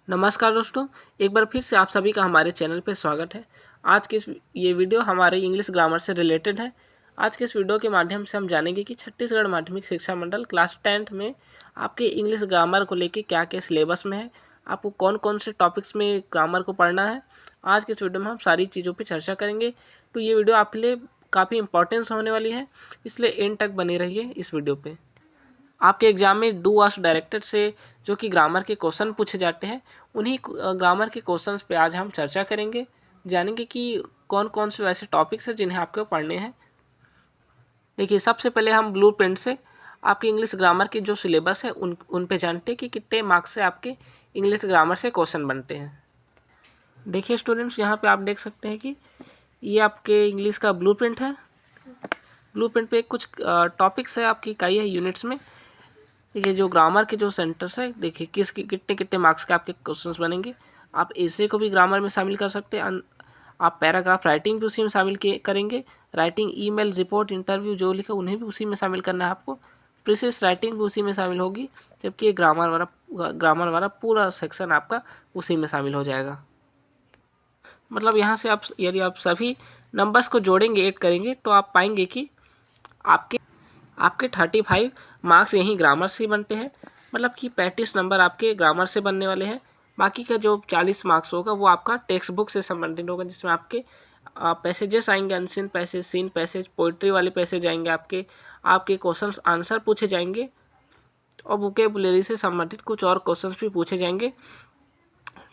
नमस्कार दोस्तों, एक बार फिर से आप सभी का हमारे चैनल पे स्वागत है। आज की ये वीडियो हमारे इंग्लिश ग्रामर से रिलेटेड है। आज के इस वीडियो के माध्यम से हम जानेंगे कि छत्तीसगढ़ माध्यमिक शिक्षा मंडल क्लास 10th में आपके इंग्लिश ग्रामर को लेके क्या क्या सिलेबस में है, आपको कौन कौन से टॉपिक्स में ग्रामर को पढ़ना है। आज के इस वीडियो में हम सारी चीज़ों पर चर्चा करेंगे। तो ये वीडियो आपके लिए काफ़ी इंपॉर्टेंस होने वाली है, इसलिए एंड तक बने रहिए इस वीडियो पर। आपके एग्जाम में डू आस्क डायरेक्टेड से जो कि ग्रामर के क्वेश्चन पूछे जाते हैं, उन्हीं ग्रामर के क्वेश्चंस पे आज हम चर्चा करेंगे, जानेंगे कि कौन कौन से वैसे टॉपिक्स हैं जिन्हें आपको पढ़ने हैं। देखिए, सबसे पहले हम ब्लूप्रिंट से आपके इंग्लिश ग्रामर के जो सिलेबस है उन पे जानते हैं कि कितने मार्क्स से आपके इंग्लिश ग्रामर से क्वेश्चन बनते हैं। देखिए स्टूडेंट्स, यहाँ पे आप देख सकते हैं कि ये आपके इंग्लिश का ब्लूप्रिंट है। ब्लूप्रिंट पे कुछ टॉपिक्स है, आपकी इकाई है यूनिट्स में। देखिए, जो ग्रामर के जो सेंटर्स है, देखिए कितने कितने मार्क्स के आपके क्वेश्चंस बनेंगे। आप ऐसे को भी ग्रामर में शामिल कर सकते हैं। आप पैराग्राफ राइटिंग भी उसी में शामिल करेंगे। राइटिंग, ईमेल, रिपोर्ट, इंटरव्यू जो लिखा उन्हें भी उसी में शामिल करना है आपको। प्रीसेस राइटिंग भी उसी में शामिल होगी, जबकि ये ग्रामर वाला पूरा सेक्शन आपका उसी में शामिल हो जाएगा। मतलब यहाँ से आप यदि आप सभी नंबर्स को जोड़ेंगे, ऐड करेंगे, तो आप पाएंगे कि आपके 35 मार्क्स यहीं ग्रामर से ही बनते हैं। मतलब कि 35 नंबर आपके ग्रामर से बनने वाले हैं। बाकी का जो 40 मार्क्स होगा वो आपका टेक्स्ट बुक से संबंधित होगा, जिसमें आपके पैसेजेस आएंगे, unseen passage, seen passage, poetry वाले पैसेज आएंगे, आपके क्वेश्चंस आंसर पूछे जाएंगे और वोकैबुलरी से संबंधित कुछ और क्वेश्चंस भी पूछे जाएंगे,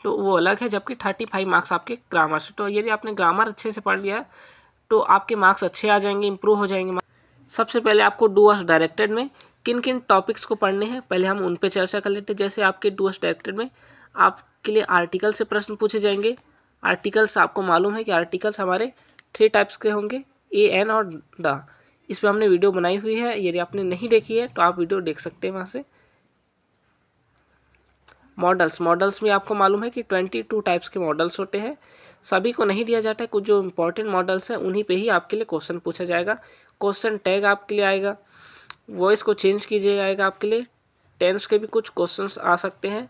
तो वो अलग है। जबकि 35 मार्क्स आपके ग्रामर से। तो यदि आपने ग्रामर अच्छे से पढ़ लिया तो आपके मार्क्स अच्छे आ जाएंगे, इंप्रूव हो जाएंगे। सबसे पहले आपको डू आस्क डायरेक्टेड में किन किन टॉपिक्स को पढ़ने हैं, पहले हम उन पे चर्चा कर लेते हैं। जैसे आपके डू आस्क डायरेक्टेड में आपके लिए आर्टिकल से प्रश्न पूछे जाएंगे। आर्टिकल्स, आपको मालूम है कि आर्टिकल्स हमारे 3 टाइप्स के होंगे, ए, एन और द। इस पर हमने वीडियो बनाई हुई है, यदि आपने नहीं देखी है तो आप वीडियो देख सकते हैं वहाँ से। मॉडल्स में आपको मालूम है कि 22 टाइप्स के मॉडल्स होते हैं। सभी को नहीं दिया जाता है, कुछ जो इंपॉर्टेंट मॉडल्स हैं उन्हीं पे ही आपके लिए क्वेश्चन पूछा जाएगा। क्वेश्चन टैग आपके लिए आएगा, वॉइस को चेंज कीजिए जाएगा आपके लिए। टेंस के भी कुछ क्वेश्चंस आ सकते हैं।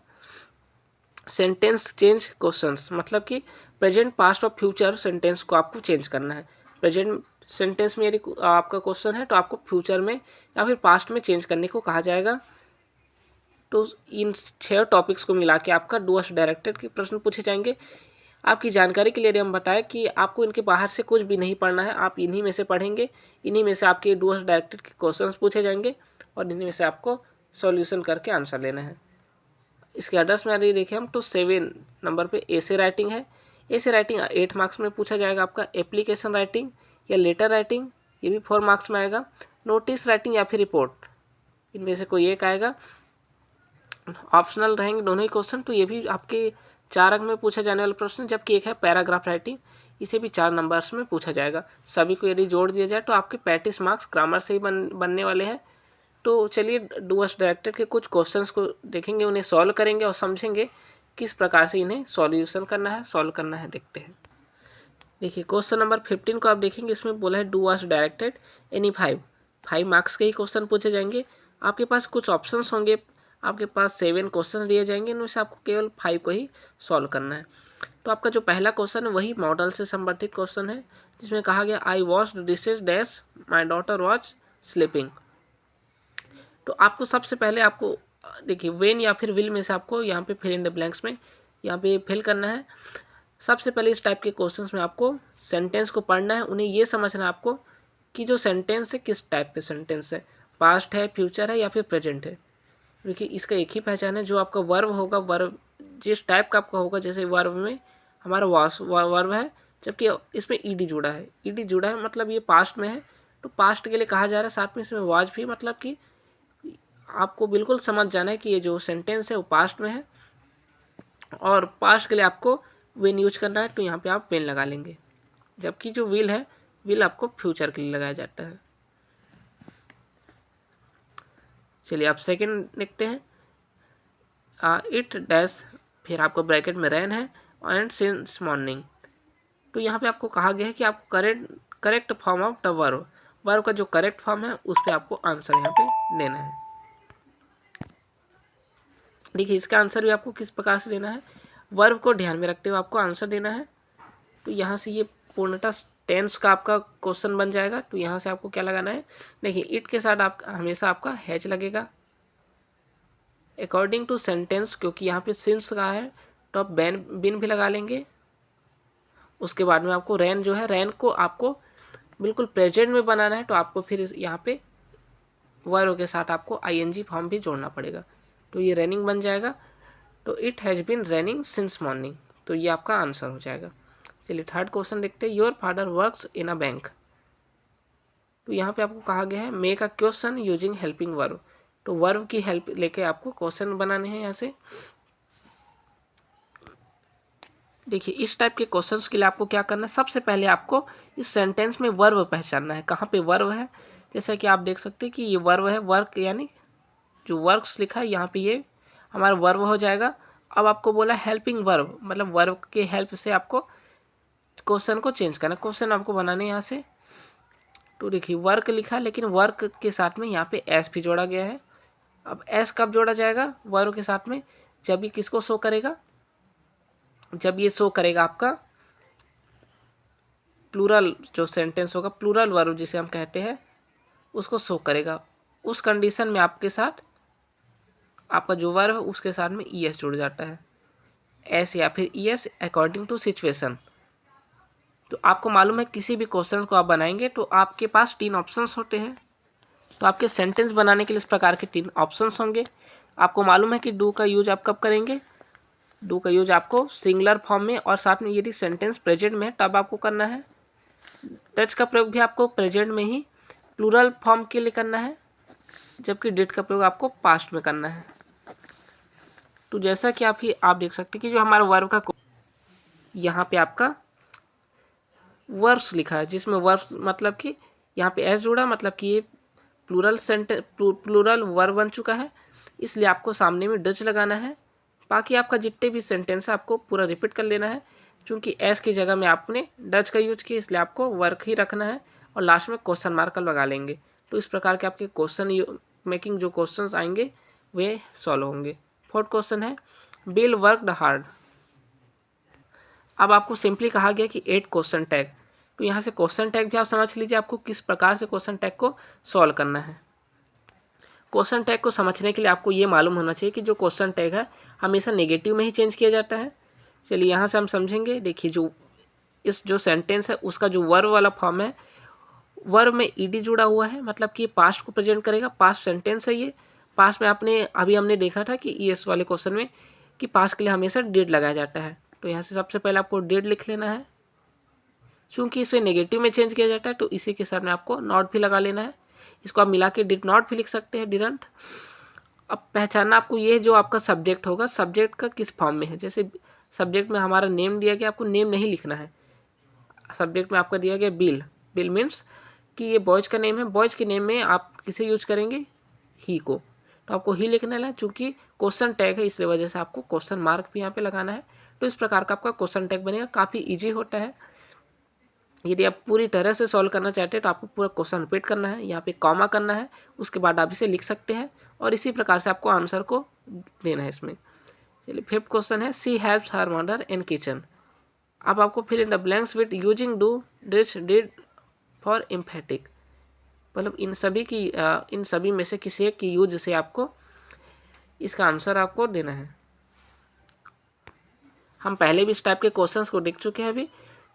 सेंटेंस चेंज क्वेश्चंस, मतलब कि प्रेजेंट, पास्ट और फ्यूचर सेंटेंस को आपको चेंज करना है। प्रेजेंट सेंटेंस में यदि आपका क्वेश्चन है तो आपको फ्यूचर में या फिर पास्ट में चेंज करने को कहा जाएगा। तो इन 6 टॉपिक्स को मिला के आपका डू आस्क डायरेक्टेड के प्रश्न पूछे जाएंगे। आपकी जानकारी के लिए हम बताएं कि आपको इनके बाहर से कुछ भी नहीं पढ़ना है, आप इन्हीं में से पढ़ेंगे। इन्हीं में से आपके डू आस्क डायरेक्टेड के क्वेश्चंस पूछे जाएंगे और इन्हीं में से आपको सॉल्यूशन करके आंसर लेना है। इसके अदर्स में यदि देखें हम तो 7 नंबर पे ऐसे राइटिंग है। ऐसे राइटिंग 8 मार्क्स में पूछा जाएगा आपका। एप्लीकेशन राइटिंग या लेटर राइटिंग, ये भी 4 मार्क्स में आएगा। नोटिस राइटिंग या फिर रिपोर्ट, इनमें से कोई एक आएगा। ऑप्शनल रहेंगे दोनों ही क्वेश्चन, तो ये भी आपके 4 अंक में पूछा जाने वाला प्रश्न। जबकि एक है पैराग्राफ राइटिंग, इसे भी 4 नंबर्स में पूछा जाएगा। सभी को यदि जोड़ दिया जाए तो आपके 35 मार्क्स ग्रामर से ही बनने वाले हैं। तो चलिए डू आस्क डायरेक्टेड के कुछ क्वेश्चंस को देखेंगे, उन्हें सॉल्व करेंगे और समझेंगे किस प्रकार से इन्हें सॉल्यूशन करना है, सॉल्व करना है। देखते हैं। देखिए, क्वेश्चन नंबर 15 को आप देखेंगे, इसमें बोला है do ask directed any 5 marks के ही क्वेश्चन पूछे जाएंगे। आपके पास कुछ ऑप्शंस होंगे, आपके पास 7 क्वेश्चन दिए जाएंगे, इनमें से आपको केवल 5 को ही सॉल्व करना है। तो आपका जो पहला क्वेश्चन है वही मॉडल से संबंधित क्वेश्चन है, जिसमें कहा गया I washed dishes dash my daughter was sleeping. तो आपको सबसे पहले आपको देखिए वेन या फिर विल में से आपको यहाँ पे फिल इन द ब्लैंक्स में यहाँ पे फिल करना है। सबसे पहले इस टाइप के क्वेश्चंस में आपको सेंटेंस को पढ़ना है, उन्हें ये समझना है आपको कि जो सेंटेंस है किस टाइप पे सेंटेंस है, पास्ट है, फ्यूचर है या फिर प्रेजेंट है। देखिए, इसका एक ही पहचान है, जो आपका वर्ब होगा, वर्ब जिस टाइप का आपका होगा, जैसे वर्ब में हमारा वर्ब है, जबकि इसमें ईडी जुड़ा है। ईडी जुड़ा है मतलब ये पास्ट में है, तो पास्ट के लिए कहा जा रहा है। साथ में इसमें वाज भी, मतलब कि आपको बिल्कुल समझ जाना है कि ये जो सेंटेंस है वो पास्ट में है और पास्ट के लिए आपको विल यूज करना है, तो यहाँ पे आप पेन लगा लेंगे। जबकि जो विल है, विल आपको फ्यूचर के लिए लगाया जाता है। चलिए आप सेकंड देखते हैं। इट डैश, फिर आपको ब्रैकेट में रैन है एंड सिंस मॉर्निंग। तो यहाँ पे आपको कहा गया है कि आपको correct form of the verb का जो करेक्ट फॉर्म है उस पर आपको आंसर यहाँ पे देना है। देखिए इसका आंसर भी आपको किस प्रकार से देना है, वर्ब को ध्यान में रखते हुए आपको आंसर देना है। तो यहाँ से ये पूर्णतः टेंस का आपका क्वेश्चन बन जाएगा। तो यहाँ से आपको क्या लगाना है, देखिए इट के साथ आप हमेशा आपका हैज लगेगा अकॉर्डिंग टू सेंटेंस, क्योंकि यहाँ पे सिंस का है तो आप बिन भी लगा लेंगे। उसके बाद में आपको रैन जो है, रैन को आपको बिल्कुल प्रेजेंट में बनाना है, तो आपको फिर यहाँ पे वर्ब के साथ आपको आईएनजी फॉर्म भी जोड़ना पड़ेगा। तो ये रनिंग बन जाएगा। तो it has been running since morning, तो ये आपका आंसर हो जाएगा। चलिए थर्ड क्वेश्चन देखते हैं, your father works in a bank. तो यहाँ पे आपको कहा गया है make a question using helping verb. तो वर्ब की हेल्प लेके आपको क्वेश्चन बनाने हैं। यहाँ से देखिए इस टाइप के क्वेश्चंस के लिए आपको क्या करना है, सबसे पहले आपको इस सेंटेंस में वर्ब पहचानना है, कहाँ पे वर्ब है। जैसा कि आप देख सकते हैं कि ये वर्ब है, वर्क यानी जो वर्क्स लिखा है यहाँ पे ये हमारा वर्ब हो जाएगा। अब आपको बोला हेल्पिंग वर्ब, मतलब वर्ब के हेल्प से आपको क्वेश्चन को चेंज करना, क्वेश्चन आपको बनाने यहाँ से। तो देखिए वर्क लिखा है, लेकिन वर्क के साथ में यहाँ पे एस भी जोड़ा गया है। अब एस कब जोड़ा जाएगा वर्ब के साथ में, जब ये किसको शो करेगा, जब ये शो करेगा आपका प्लूरल जो सेंटेंस होगा, प्लूरल वर्ब जिसे हम कहते हैं, उसको शो करेगा। उस कंडीशन में आपके साथ आपका जो वर्ब है उसके साथ में ई एस जुड़ जाता है, एस या फिर E S according to situation. तो आपको मालूम है किसी भी क्वेश्चन को आप बनाएंगे तो आपके पास 3 ऑप्शंस होते हैं। तो आपके सेंटेंस बनाने के लिए इस प्रकार के 3 ऑप्शंस होंगे। आपको मालूम है कि डू का यूज आप कब करेंगे, डू का यूज आपको सिंगुलर फॉर्म में और साथ में यदि सेंटेंस प्रेजेंट में है तब आपको करना है। डच का प्रयोग भी आपको प्रेजेंट में ही प्लूरल फॉर्म के लिए करना है, जबकि डिड का प्रयोग आपको पास्ट में करना है। तो जैसा कि आप देख सकते हैं कि जो हमारा वर्ब का यहाँ पे आपका वर्ब्स लिखा है, जिसमें वर्ब्स मतलब कि यहाँ पे एस जुड़ा, मतलब कि ये प्लूरल वर्ब बन चुका है, इसलिए आपको सामने में डच लगाना है। बाकी आपका जितने भी सेंटेंस है आपको पूरा रिपीट कर लेना है, क्योंकि एस की जगह में आपने डच का यूज किया, इसलिए आपको वर्क ही रखना है और लास्ट में क्वेश्चन मार्क लगा लेंगे। तो इस प्रकार के आपके क्वेश्चन मेकिंग जो क्वेश्चन आएंगे वे सॉल्व होंगे। फोर्थ क्वेश्चन है बिल वर्कड हार्ड। अब आपको सिंपली कहा गया कि 8 क्वेश्चन टैग। तो यहाँ से क्वेश्चन टैग भी आप समझ लीजिए आपको किस प्रकार से क्वेश्चन टैग को सॉल्व करना है। क्वेश्चन टैग को समझने के लिए आपको ये मालूम होना चाहिए कि जो क्वेश्चन टैग है हमेशा नेगेटिव में ही चेंज किया जाता है। चलिए यहाँ से हम समझेंगे। देखिए जो इस जो सेंटेंस है उसका जो वर्ब वाला फॉर्म है, वर्ब में ईडी जुड़ा हुआ है, मतलब कि पास्ट को प्रेजेंट करेगा, पास्ट सेंटेंस है ये। पास्ट में हमने देखा था कि ईएस वाले क्वेश्चन में कि पास्ट के लिए हमेशा डिड लगाया जाता है। तो यहाँ से सबसे पहले आपको डिड लिख लेना है, चूँकि इसे नेगेटिव में चेंज किया जाता है तो इसी के साथ में आपको नॉट भी लगा लेना है। इसको आप मिला के डिड नॉट भी लिख सकते हैं, डिडंट। अब पहचानना आपको ये जो आपका सब्जेक्ट होगा, सब्जेक्ट का किस फॉर्म में है। जैसे सब्जेक्ट में हमारा नेम दिया गया, आपको नेम नहीं लिखना है। सब्जेक्ट में आपका दिया गया बिल, बिल मीन्स कि ये बॉयज़ का नेम है, बॉयज़ के नेम में आप किसे यूज करेंगे, ही को, तो आपको ही लिखना है। चूँकि क्वेश्चन टैग है इसलिए वजह से आपको क्वेश्चन मार्क भी यहाँ पे लगाना है। तो इस प्रकार का आपका क्वेश्चन टैग बनेगा, काफ़ी ईजी होता है। यदि आप पूरी तरह से सॉल्व करना चाहते हैं तो आपको पूरा क्वेश्चन रिपीट करना है, यहाँ पे कॉमा करना है, उसके बाद आप इसे लिख सकते हैं और इसी प्रकार से आपको आंसर को देना है इसमें। चलिए फिफ्थ क्वेश्चन है she helps her mother in kitchen. अब आपको fill in the blanks with using do, did, did for emphatic, मतलब इन सभी में से किसी एक की यूज से आपको इसका आंसर आपको देना है। हम पहले भी इस टाइप के क्वेश्चंस को देख चुके हैं अभी।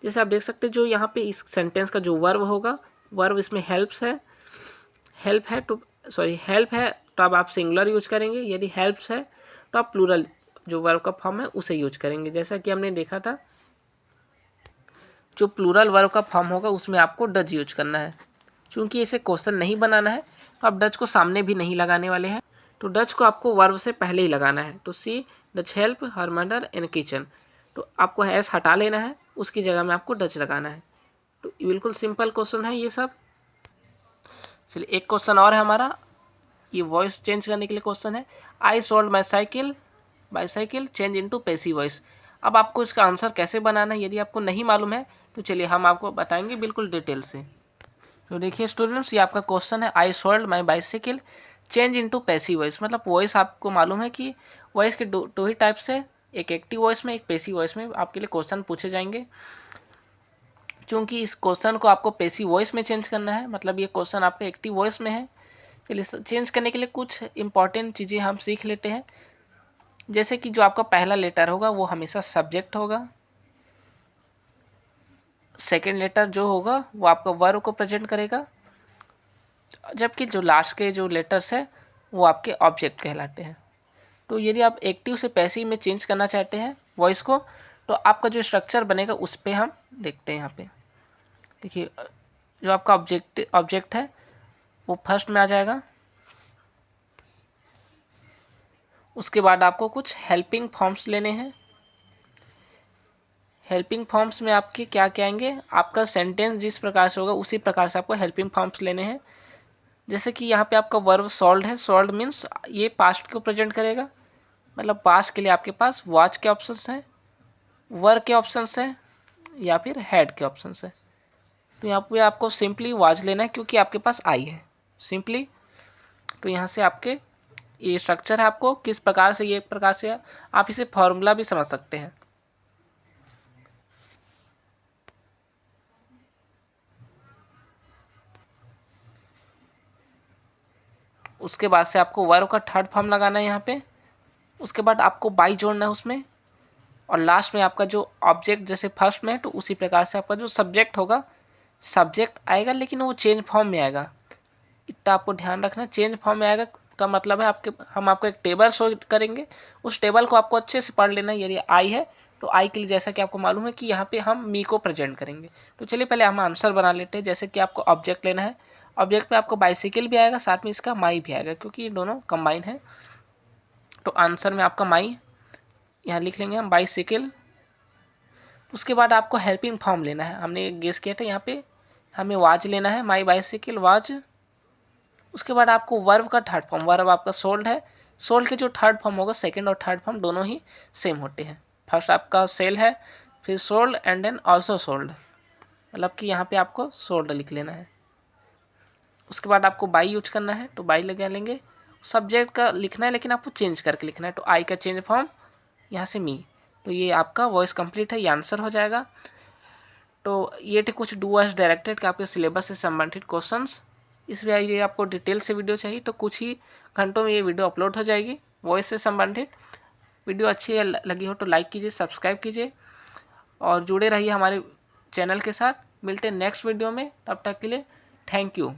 जैसे आप देख सकते हैं जो यहाँ पे इस सेंटेंस का जो वर्ब होगा, वर्ब इसमें हेल्प्स है, हेल्प है तो अब आप सिंगुलर यूज करेंगे। यदि हेल्प्स है तो आप प्लूरल जो वर्ब का फॉर्म है उसे यूज करेंगे। जैसा कि हमने देखा था जो प्लूरल वर्ब का फॉर्म होगा उसमें आपको डज यूज करना है। चूँकि इसे क्वेश्चन नहीं बनाना है तो आप डज को सामने भी नहीं लगाने वाले हैं, तो डज को आपको वर्ब से पहले ही लगाना है। तो she does help her mother in kitchen, तो आपको एस हटा लेना है, उसकी जगह में आपको डज लगाना है। तो बिल्कुल सिंपल क्वेश्चन है ये सब। चलिए एक क्वेश्चन और है हमारा, ये वॉइस चेंज करने के लिए क्वेश्चन है I sold my bicycle change into passive voice. अब आपको इसका आंसर कैसे बनाना है यदि आपको नहीं मालूम है तो चलिए हम आपको बताएंगे बिल्कुल डिटेल से। तो देखिए स्टूडेंट्स, ये आपका क्वेश्चन है I sold my bicycle change into passive voice, मतलब वॉइस आपको मालूम है कि वॉइस के दो ही टाइप्स है, एक एक्टिव वॉइस में, एक पैसिव वॉइस में आपके लिए क्वेश्चन पूछे जाएंगे। चूँकि इस क्वेश्चन को आपको पैसिव वॉइस में चेंज करना है, मतलब ये क्वेश्चन आपका एक्टिव वॉइस में है। चलिए चेंज करने के लिए कुछ इंपॉर्टेंट चीज़ें हम सीख लेते हैं। जैसे कि जो आपका पहला लेटर होगा वो हमेशा सब्जेक्ट होगा, सेकेंड लेटर जो होगा वो आपका वर्ब को प्रेजेंट करेगा, जबकि जो लास्ट के जो लेटर्स है वो आपके ऑब्जेक्ट कहलाते हैं। तो यदि आप एक्टिव से पैसिव में चेंज करना चाहते हैं वॉइस को, तो आपका जो स्ट्रक्चर बनेगा उस पर हम देखते हैं। यहाँ पे देखिए, जो आपका ऑब्जेक्ट है वो फर्स्ट में आ जाएगा। उसके बाद आपको कुछ हेल्पिंग फॉर्म्स लेने हैं। हेल्पिंग फॉर्म्स में आपके क्या क्या आएंगे, आपका सेंटेंस जिस प्रकार से होगा उसी प्रकार से आपको हेल्पिंग फॉर्म्स लेने हैं। जैसे कि यहाँ पे आपका वर्ब सॉल्ड है, सॉल्ड मीन्स ये पास्ट को प्रेजेंट करेगा, मतलब पास्ट के लिए आपके पास वॉच के ऑप्शंस हैं, वर के ऑप्शंस हैं या फिर हैड के ऑप्शंस हैं। तो यहाँ पे आपको सिंपली वॉच लेना है क्योंकि आपके पास आई है सिंपली। तो यहाँ से आपके ये स्ट्रक्चर है, आपको किस प्रकार से, ये प्रकार से आप इसे फॉर्मूला भी समझ सकते हैं। उसके बाद से आपको वर्ब का थर्ड फॉर्म लगाना है यहाँ पे। उसके बाद आपको बाई जोड़ना है उसमें, और लास्ट में आपका जो ऑब्जेक्ट जैसे फर्स्ट में है तो उसी प्रकार से आपका जो सब्जेक्ट होगा, सब्जेक्ट आएगा लेकिन वो चेंज फॉर्म में आएगा। इतना आपको ध्यान रखना है, चेंज फॉर्म में आएगा का मतलब है हम आपको एक टेबल शो करेंगे, उस टेबल को आपको अच्छे से पढ़ लेना है। यदि आई है तो आई के लिए जैसा कि आपको मालूम है कि यहाँ पे हम मी को प्रेजेंट करेंगे। तो चलिए पहले हम आंसर बना लेते हैं। जैसे कि आपको ऑब्जेक्ट लेना है, ऑब्जेक्ट में आपको बाइसिकल भी आएगा, साथ में इसका माई भी आएगा क्योंकि ये दोनों कंबाइन है। तो आंसर में आपका माई यहाँ लिख लेंगे हम, बाइसिकल। उसके बाद आपको हेल्पिंग फॉर्म लेना है, हमने गेस किया था यहाँ पे हमें वाज लेना है, माई बाइसिकल वाज। उसके बाद आपको वर्ब का थर्ड फॉर्म, वर्ब आपका सोल्ड है, सोल्ड के जो थर्ड फॉर्म होगा, सेकंड और थर्ड फॉर्म दोनों ही सेम होते हैं। फर्स्ट आपका सेल है, फिर sold and then also sold, मतलब कि यहाँ पे आपको सोल्ड लिख लेना है। उसके बाद आपको बाई यूज करना है, तो बाई लगा लेंगे। सब्जेक्ट का लिखना है लेकिन आपको चेंज करके लिखना है, तो आई का चेंज फॉर्म यहाँ से मी। तो ये आपका वॉइस कंप्लीट है, ये आंसर हो जाएगा। तो ये थे कुछ डू एज डायरेक्टेड के आपके सिलेबस से संबंधित क्वेश्चंस। इसमें ये आपको डिटेल से वीडियो चाहिए तो कुछ ही घंटों में ये वीडियो अपलोड हो जाएगी वॉइस से संबंधित। वीडियो अच्छी लगी हो तो लाइक कीजिए, सब्सक्राइब कीजिए और जुड़े रहिए हमारे चैनल के साथ। मिलते हैं नेक्स्ट वीडियो में, तब तक के लिए थैंक यू।